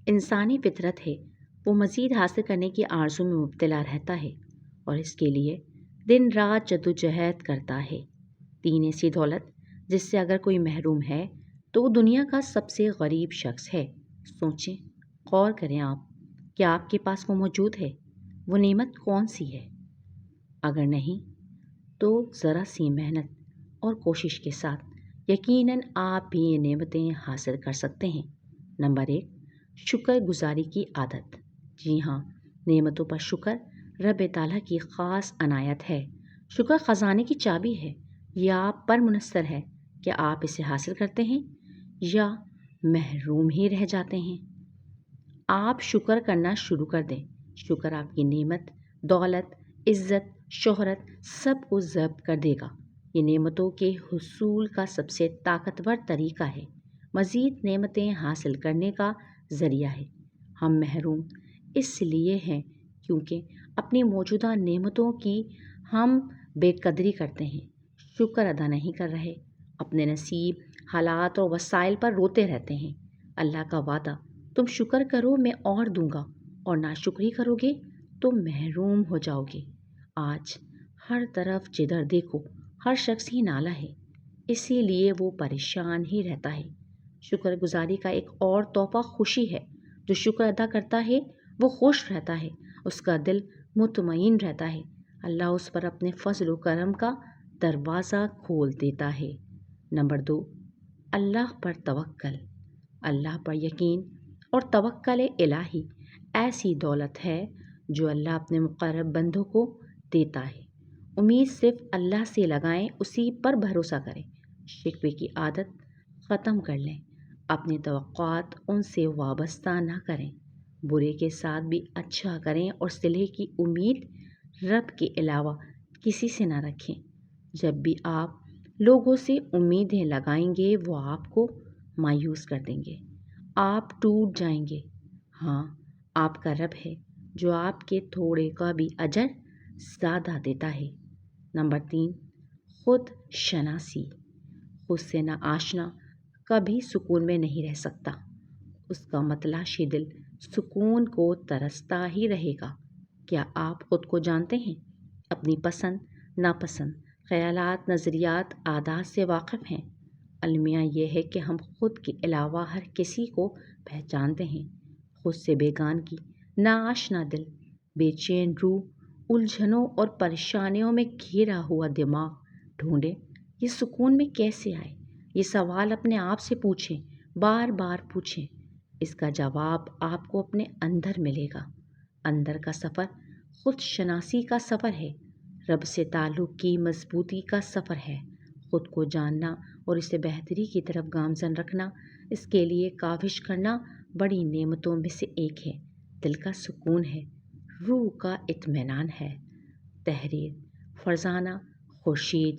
انسانی فطرت ہے وہ مزید حاصل کرنے کی آرزو میں مبتلا رہتا ہے اور اس کے لیے دن رات جدوجہد کرتا ہے۔ 3 ایسی دولت جس سے اگر کوئی محروم ہے تو وہ دنیا کا سب سے غریب شخص ہے۔ سوچیں، غور کریں آپ، کیا آپ کے پاس وہ موجود ہے؟ وہ نعمت کون سی ہے؟ اگر نہیں تو ذرا سی محنت اور کوشش کے ساتھ یقیناً آپ بھی یہ نعمتیں حاصل کر سکتے ہیں۔ نمبر 1، شکر گزاری کی عادت۔ جی ہاں، نعمتوں پر شکر رب تعالیٰ کی خاص عنایت ہے۔ شکر خزانے کی چابی ہے۔ یہ آپ پر منحصر ہے کہ آپ اسے حاصل کرتے ہیں یا محروم ہی رہ جاتے ہیں۔ آپ شکر کرنا شروع کر دیں۔ شکر آپ کی نعمت، دولت، عزت، شہرت سب کو ضبط کر دے گا۔ یہ نعمتوں کے حصول کا سب سے طاقتور طریقہ ہے، مزید نعمتیں حاصل کرنے کا ذریعہ ہے۔ ہم محروم اس لیے ہیں کیونکہ اپنی موجودہ نعمتوں کی ہم بے قدری کرتے ہیں، شکر ادا نہیں کر رہے، اپنے نصیب، حالات اور وسائل پر روتے رہتے ہیں۔ اللہ کا وعدہ، تم شکر کرو میں اور دوں گا، اور ناشکری کرو گے تو محروم ہو جاؤ گے۔ آج ہر طرف جدھر دیکھو ہر شخص ہی نالا ہے، اسی لیے وہ پریشان ہی رہتا ہے۔ شکر گزاری کا ایک اور تحفہ خوشی ہے۔ جو شکر ادا کرتا ہے وہ خوش رہتا ہے، اس کا دل مطمئن رہتا ہے، اللہ اس پر اپنے فضل و کرم کا دروازہ کھول دیتا ہے۔ نمبر 2، اللہ پر توکل۔ اللہ پر یقین اور توکل الہی ایسی دولت ہے جو اللہ اپنے مقرب بندوں کو دیتا ہے۔ امید صرف اللہ سے لگائیں، اسی پر بھروسہ کریں، شکوے کی عادت ختم کر لیں، اپنی توقعات ان سے وابستہ نہ کریں، برے کے ساتھ بھی اچھا کریں اور صلح کی امید رب کے علاوہ کسی سے نہ رکھیں۔ جب بھی آپ لوگوں سے امیدیں لگائیں گے وہ آپ کو مایوس کر دیں گے، آپ ٹوٹ جائیں گے۔ ہاں، آپ کا رب ہے جو آپ کے تھوڑے کا بھی اجر زیادہ دیتا ہے۔ نمبر 3، خود شناسی۔ خود سے نہ آشنا کبھی سکون میں نہیں رہ سکتا، اس کا متلاشی دل سکون کو ترستا ہی رہے گا۔ کیا آپ خود کو جانتے ہیں؟ اپنی پسند، ناپسند، خیالات، نظریات، عادات سے واقف ہیں؟ المیہ یہ ہے کہ ہم خود کے علاوہ ہر کسی کو پہچانتے ہیں۔ خود سے بیگانگی، ناآشنا دل، بے چین روح، الجھنوں اور پریشانیوں میں گھیرا ہوا دماغ ڈھونڈے یہ سکون میں کیسے آئے؟ یہ سوال اپنے آپ سے پوچھیں، بار بار پوچھیں۔ اس کا جواب آپ کو اپنے اندر ملے گا۔ اندر کا سفر خود شناسی کا سفر ہے، رب سے تعلق کی مضبوطی کا سفر ہے۔ خود کو جاننا اور اسے بہتری کی طرف گامزن رکھنا، اس کے لیے کاوش کرنا بڑی نعمتوں میں سے ایک ہے۔ دل کا سکون ہے، روح کا اطمینان ہے۔ تحریر فرزانہ خورشید